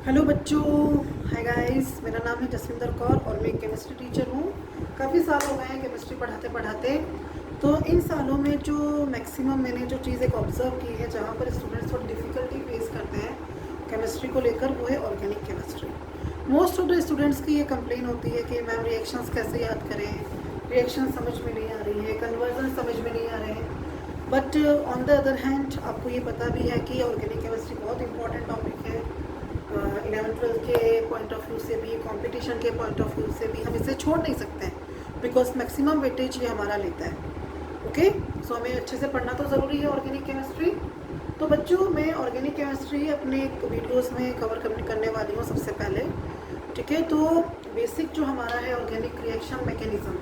Hello बच्चों, hi guys. मेरा नाम है जसविंदर कौर और मैं एक केमिस्ट्री टीचर हूँ। काफ़ी साल हो गए हैं केमिस्ट्री पढ़ाते पढ़ाते। तो इन सालों में जो मैक्सिमम मैंने जो चीज़ एक ऑब्ज़र्व की है, जहाँ पर स्टूडेंट्स थोड़ी डिफ़िकल्टी फेस करते हैं केमिस्ट्री को लेकर, वो है organic chemistry. Most of the students की ये कंप्लेन होती है कि मैम रिएक्शंस कैसे याद करें, रिएक्शन समझ में नहीं आ रही है, कन्वर्जन समझ में नहीं आ रहे हैं। But on the other hand आपको ये पता भी है कि ऑर्गेनिक केमिस्ट्री बहुत इंपॉर्टेंट टॉपिक है। 11th-12th के पॉइंट ऑफ व्यू से भी, कंपटीशन के पॉइंट ऑफ व्यू से भी हम इसे छोड़ नहीं सकते हैं, बिकॉज मैक्सिमम वेटेज ये हमारा लेता है। ओके, सो हमें अच्छे से पढ़ना तो ज़रूरी है ऑर्गेनिक केमिस्ट्री। तो बच्चों, मैं ऑर्गेनिक केमिस्ट्री अपने वीडियोस में कवर करने वाली हूँ सबसे पहले। ठीक है, तो बेसिक जो हमारा है ऑर्गेनिक रिएक्शन मैकेनिज्म,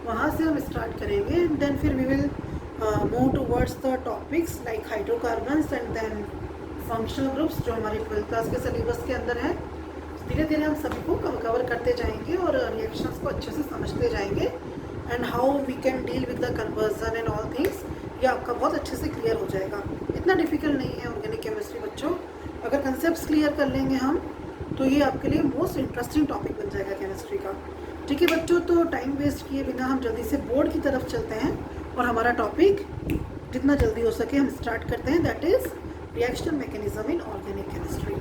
वहाँ से हम स्टार्ट करेंगे। देन फिर we will move towards the topics like hydrocarbons and then functional groups, जो हमारे 12th क्लास के सिलेबस के अंदर है। धीरे धीरे हम सभी को कवर करते जाएंगे और रिएक्शंस को अच्छे से समझते जाएंगे and how we can deal with the conversion and all things. ये आपका बहुत अच्छे से क्लियर हो जाएगा। इतना डिफिकल्ट नहीं है ऑर्गेनिक केमिस्ट्री बच्चों। अगर कंसेप्ट क्लियर कर लेंगे हम, तो ये आपके लिए मोस्ट इंटरेस्टिंग टॉपिक बन जाएगा केमिस्ट्री का। ठीक है बच्चों, तो टाइम वेस्ट किए बिना हम जल्दी से बोर्ड की तरफ चलते हैं और हमारा टॉपिक जितना जल्दी हो सके हम स्टार्ट करते हैं, that is reaction mechanism in organic chemistry.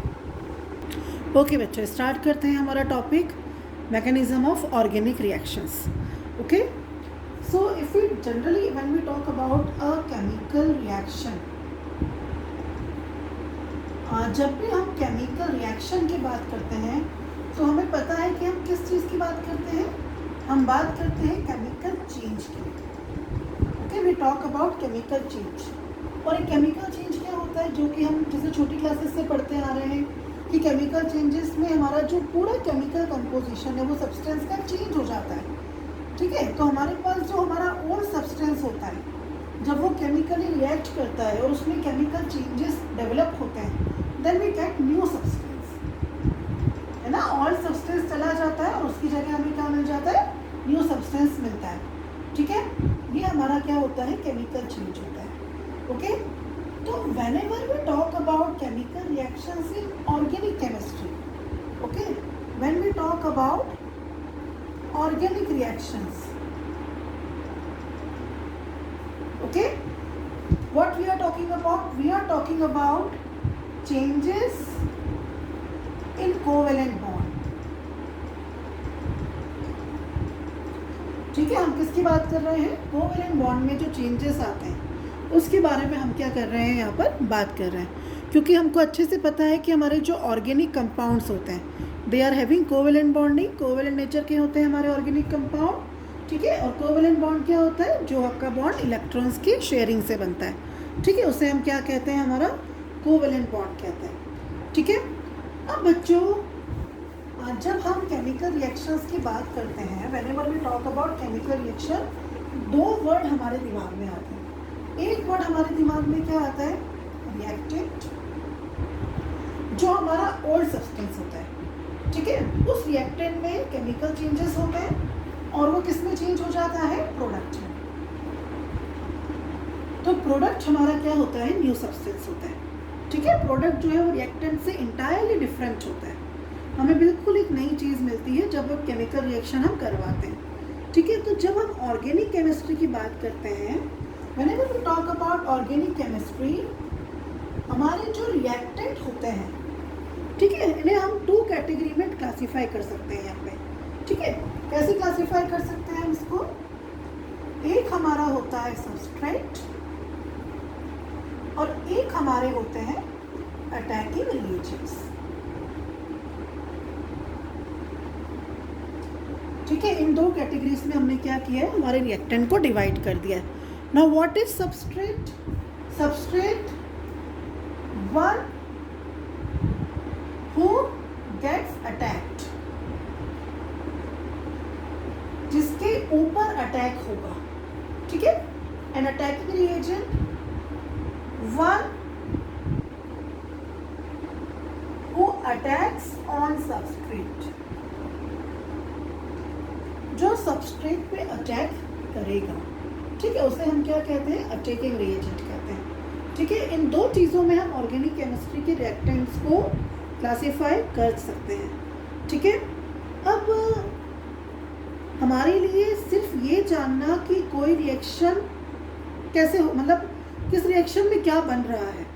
Okay बच्चों, स्टार्ट करते हैं हमारा topic mechanism of organic reactions. Okay, so if we generally when we talk about a chemical reaction, जब भी हम केमिकल रिएक्शन की बात करते हैं तो हमें पता है कि हम किस चीज़ की बात करते हैं। हम बात करते हैं केमिकल चेंज की। Okay, we talk about chemical change. और एक केमिकल चेंज क्या होता है, जो कि हम जैसे छोटी क्लासेस से पढ़ते आ रहे हैं कि केमिकल चेंजेस में हमारा जो पूरा केमिकल कंपोजिशन है वो सब्सटेंस का चेंज हो जाता है। ठीक है, तो हमारे पास जो हमारा ओल्ड सब्सटेंस होता है, जब वो केमिकली रिएक्ट करता है और उसमें केमिकल चेंजेस डेवलप होते हैं, then we get new substance, है ना। ओल्ड सब्सटेंस चला जाता है और उसकी जगह हमें क्या मिल जाता है, न्यू सब्सटेंस मिलता है। ठीक है, ये हमारा क्या होता है, केमिकल चेंज होता है। ओके, तो whenever we talk about chemical reactions in organic chemistry, okay, when we talk about organic reactions, okay, what we are talking about, we are talking about changes in covalent bond. ठीक है, हम किसकी बात कर रहे हैं, covalent bond में जो चेंजेस आते हैं उसके बारे में हम क्या कर रहे हैं, यहाँ पर बात कर रहे हैं। क्योंकि हमको अच्छे से पता है कि हमारे जो ऑर्गेनिक कंपाउंड्स होते हैं, they are having covalent bonding. Covalent nature के होते हैं हमारे ऑर्गेनिक कंपाउंड। ठीक है, और कोवेलेंट बॉन्ड क्या होता है, जो आपका बॉन्ड इलेक्ट्रॉन्स की शेयरिंग से बनता है। ठीक है, उसे हम क्या कहते हैं, हमारा कोवेलेंट बॉन्ड कहते हैं। ठीक है, अब बच्चों, जब हम केमिकल रिएक्शंस की बात करते हैं, whenever we talk about chemical reaction, दो वर्ड हमारे दिमाग में आते हैं। एक वर्ड हमारे दिमाग में क्या आता है, रिएक्टेंट, जो हमारा ओल्ड सब्सटेंस होता है। ठीक है, उस रिएक्टेंट में केमिकल चेंजेस होते हैं और वो किस में चेंज हो जाता है, प्रोडक्ट में। तो प्रोडक्ट हमारा क्या होता है, न्यू सब्सटेंस होता है। ठीक है, प्रोडक्ट जो है वो रिएक्टेंट से इंटायरली डिफरेंट होता है। हमें बिल्कुल एक नई चीज़ मिलती है जब केमिकल रिएक्शन हम करवाते हैं। ठीक है, तो जब हम ऑर्गेनिक केमिस्ट्री की बात करते हैं, whenever we talk about organic chemistry, हमारे जो रिएक्टेंट होते हैं, ठीक है, इन्हें हम 2 कैटेगरी में क्लासीफाई कर सकते हैं यहाँ पे। ठीक है, कैसे क्लासीफाई कर सकते हैं हम इसको, एक हमारा होता है सबस्ट्रेट और एक हमारे होते हैं अटैकिंग रिएजेंट्स। ठीक है, इन 2 कैटेगरीज में हमने क्या किया है, हमारे रिएक्टेंट को डिवाइड कर दिया है। Now what is substrate? Substrate, one who gets attacked, जिसके ऊपर अटैक होगा। ठीक है, an attacking reagent, one who attacks on substrate, जो सबस्ट्रेट पे अटैक करेगा। ठीक है, उसे हम क्या कहते हैं, अटैकिंग रिएजेंट कहते हैं। ठीक है, इन 2 चीज़ों में हम ऑर्गेनिक केमिस्ट्री के रिएक्टेंट्स को क्लासीफाई कर सकते हैं। ठीक है, अब हमारे लिए सिर्फ ये जानना कि कोई रिएक्शन कैसे हो, मतलब किस रिएक्शन में क्या बन रहा है,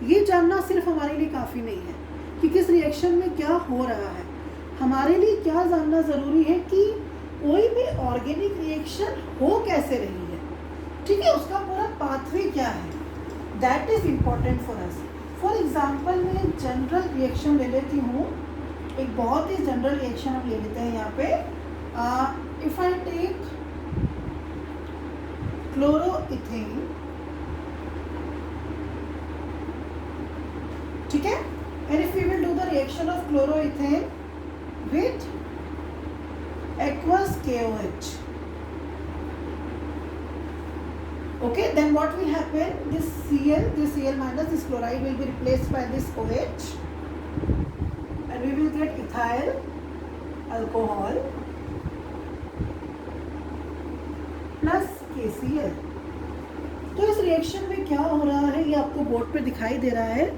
ये जानना सिर्फ हमारे लिए काफ़ी नहीं है कि किस रिएक्शन में क्या हो रहा है। हमारे लिए क्या जानना ज़रूरी है कि कोई भी ऑर्गेनिक रिएक्शन हो कैसे रही है। ठीक है, उसका पूरा पाथवे क्या है, that is important for us. For example मैं जनरल रिएक्शन ले लेती हूँ, एक बहुत ही जनरल रिएक्शन हम ले लेते हैं यहाँ पे। इफ आई टेक क्लोरोइथेन, ठीक है, and if we will do the reaction of chloroethane with aqueous KOH, okay, then what will happen, this Cl minus this chloride will be replaced by this OH and we will get ethyl alcohol plus KCl। तो इस reaction में क्या हो रहा है, ये आपको board पे दिखाई दे रहा है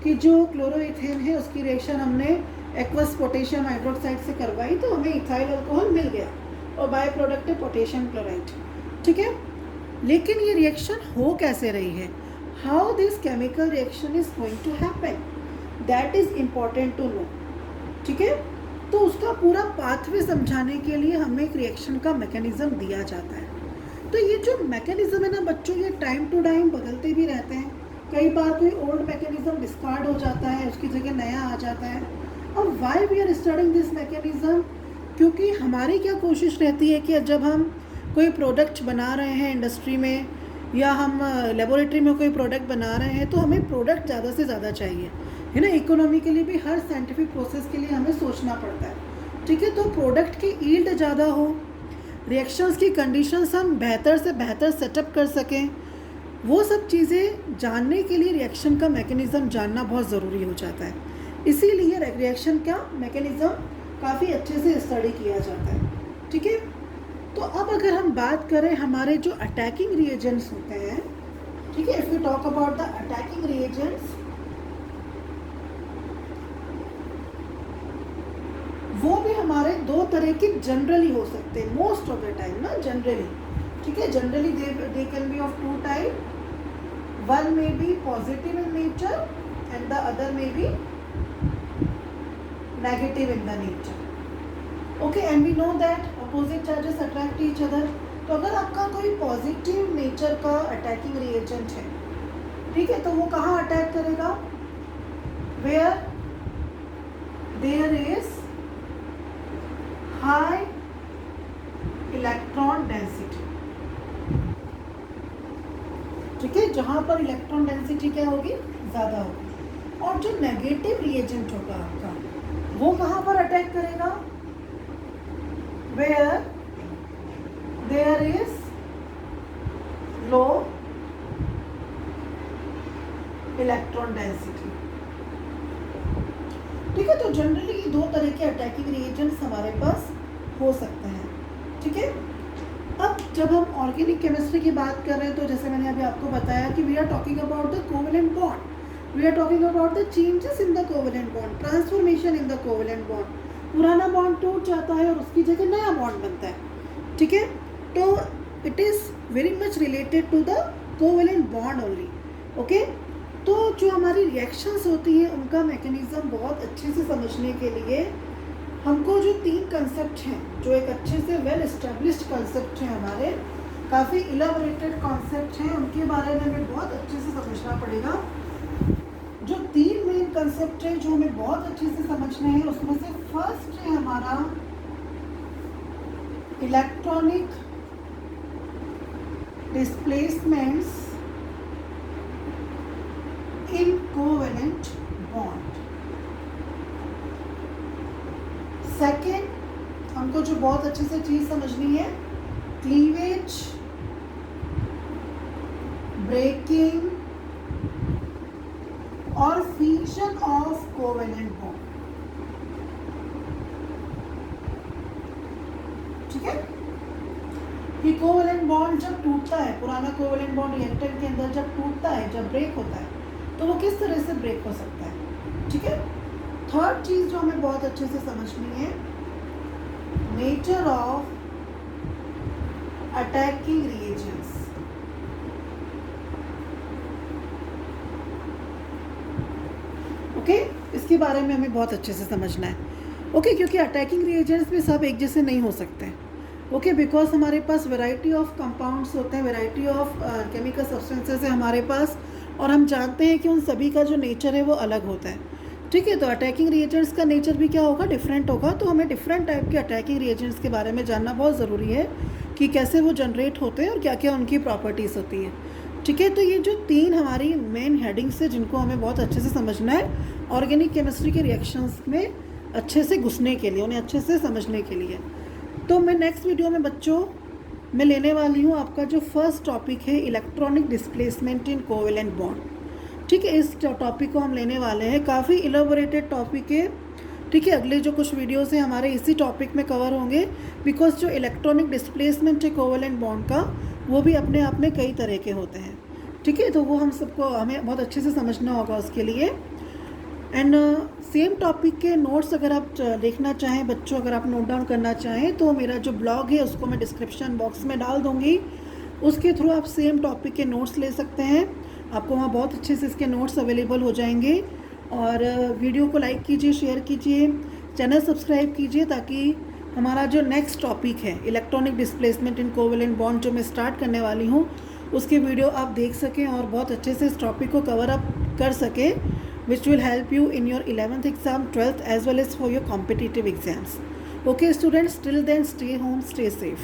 कि जो क्लोरोइथेन है उसकी रिएक्शन हमने एक्वस पोटेशियम हाइड्रोक्साइड से करवाई तो हमें इथाइल अल्कोहल मिल गया और बाय प्रोडक्ट है पोटेशियम क्लोराइड। ठीक है, लेकिन ये रिएक्शन हो कैसे रही है, how this chemical reaction is going to happen, that is important to know. ठीक है, तो उसका पूरा पाथवे समझाने के लिए हमें एक रिएक्शन का मैकेनिज्म दिया जाता है। तो ये जो मैकेनिज्म है ना बच्चों, ये टाइम टू टाइम बदलते भी रहते हैं। कई बार कोई ओल्ड मैकेनिज्म डिस्कार्ड हो जाता है, उसकी जगह नया आ जाता है। और why we are studying this mechanism, क्योंकि हमारी क्या कोशिश रहती है कि जब हम कोई प्रोडक्ट बना रहे हैं इंडस्ट्री में या हम लेबोरेटरी में कोई प्रोडक्ट बना रहे हैं तो हमें प्रोडक्ट ज़्यादा से ज़्यादा चाहिए, है ना। इकोनॉमी के लिए भी, हर साइंटिफिक प्रोसेस के लिए हमें सोचना पड़ता है। ठीक है, तो प्रोडक्ट की ईल्ड ज़्यादा हो, रिएक्शंस की कंडीशंस हम बेहतर से बेहतर सेटअप कर सकें, वो सब चीज़ें जानने के लिए रिएक्शन का मैकेनिज़्म जानना बहुत ज़रूरी हो जाता है। इसीलिए रिएक्शन का मैकेनिज़्म काफ़ी अच्छे से स्टडी किया जाता है। ठीक है, तो अब अगर हम बात करें हमारे जो अटैकिंग रिएजेंट्स होते हैं, ठीक है, if you talk about the attacking reagents, वो भी हमारे दो तरह के जनरली हो सकते हैं, मोस्ट ऑफ द टाइम ना जनरली। ठीक है, generally they can be of two type, one may be positive in nature and the other may be negative in the nature, okay, and we know that opposite charges attract each other। तो अगर आपका कोई positive nature का attacking reagent है, ठीक है, तो वो कहाँ अटैक करेगा, where there is high electron density। ठीक है, जहाँ पर इलेक्ट्रॉन डेंसिटी क्या होगी, ज़्यादा होगी। और जो नेगेटिव रिएजेंट होगा आपका, वो कहाँ पर अटैक करेगा, where there is low electron density। ठीक है, तो जनरली दो तरह के अटैकिंग रिएजेंट्स हमारे पास हो सकते हैं। ठीक है, अब जब हम ऑर्गेनिक केमिस्ट्री की बात कर रहे हैं तो जैसे मैंने अभी आपको बताया कि we are talking about the covalent bond, we are talking about the changes in the covalent bond, transformation in the covalent bond। पुराना बॉन्ड टूट जाता है और उसकी जगह नया बॉन्ड बनता है। ठीक है, तो it is very much related to the covalent bond only. Okay, तो जो हमारी रिएक्शंस होती हैं उनका मैकेनिज्म बहुत अच्छे से समझने के लिए हमको जो तीन कंसेप्ट हैं, जो एक अच्छे से वेल एस्टेब्लिश्ड कंसेप्ट हैं, हमारे काफ़ी इलाबोरेटेड कॉन्सेप्ट हैं, उनके बारे में हमें बहुत अच्छे से समझना पड़ेगा। जो तीन मेन कंसेप्ट है जो हमें बहुत अच्छे से समझने हैं, उसमें से फर्स्ट है हमारा इलेक्ट्रॉनिक डिस्प्लेसमेंट्स इन कोवेलेंट बॉन्ड। सेकेंड हमको जो बहुत अच्छे से चीज़ समझनी है, क्लीवेज, ब्रेकिंग और फ्यूजन ऑफ कोवेलेंट बॉन्ड। ठीक है, ये कोवेलेंट बॉन्ड जब टूटता है, पुराना कोवेलेंट बॉन्ड रिएक्टर के अंदर जब टूटता है, जब ब्रेक होता है, तो वो किस तरह से ब्रेक हो सकता है। ठीक है, थर्ड चीज़ जो हमें बहुत अच्छे से समझनी है, nature of attacking reagents. Okay, इसके बारे में हमें बहुत अच्छे से समझना है। ओके, क्योंकि अटैकिंग रिएजेंट्स भी सब एक जैसे नहीं हो सकते। ओके, बिकॉज हमारे पास वैरायटी ऑफ कंपाउंड्स होते हैं, वैरायटी ऑफ केमिकल सब्सटेंसेस है हमारे पास, और हम जानते हैं कि उन सभी का जो नेचर है वो अलग होता है। ठीक है, तो अटैकिंग रिएजेंट्स का नेचर भी क्या होगा, डिफरेंट होगा। तो हमें डिफरेंट टाइप के अटैकिंग रिएजेंट्स के बारे में जानना बहुत ज़रूरी है कि कैसे वो जनरेट होते हैं और क्या क्या उनकी प्रॉपर्टीज़ होती है। ठीक है, तो ये जो 3 हमारी मेन हेडिंग्स है जिनको हमें बहुत अच्छे से समझना है ऑर्गेनिक केमिस्ट्री के रिएक्शंस में अच्छे से घुसने के लिए, उन्हें अच्छे से समझने के लिए। तो मैं नेक्स्ट वीडियो में बच्चों मैं लेने वाली हूँ आपका जो फर्स्ट टॉपिक है, electronic displacement in covalent bond. ठीक है, इस टॉपिक को हम लेने वाले हैं, काफ़ी इलेबोरेटेड टॉपिक है। ठीक है, अगले जो कुछ वीडियोस हैं हमारे इसी टॉपिक में कवर होंगे, बिकॉज जो इलेक्ट्रॉनिक डिस्प्लेसमेंट है कोवेलेंट बॉन्ड का, वो भी अपने आप में कई तरह के होते हैं। ठीक है, तो वो हमें बहुत अच्छे से समझना होगा उसके लिए। एंड सेम टॉपिक के नोट्स अगर आप देखना चाहें बच्चों, अगर आप नोट डाउन करना चाहें तो मेरा जो ब्लॉग है उसको मैं डिस्क्रिप्शन बॉक्स में डाल दूँगी, उसके थ्रू आप सेम टॉपिक के नोट्स ले सकते हैं। आपको वहाँ बहुत अच्छे से इसके नोट्स अवेलेबल हो जाएंगे। और वीडियो को लाइक कीजिए, शेयर कीजिए, चैनल सब्सक्राइब कीजिए, ताकि हमारा जो नेक्स्ट टॉपिक है electronic displacement in covalent bond जो मैं स्टार्ट करने वाली हूँ, उसके वीडियो आप देख सकें और बहुत अच्छे से इस टॉपिक को कवर अप कर सकें, which will help you in your 11th exam, 12th as well as for your competitive exams. Okay students, till then stay home, stay safe.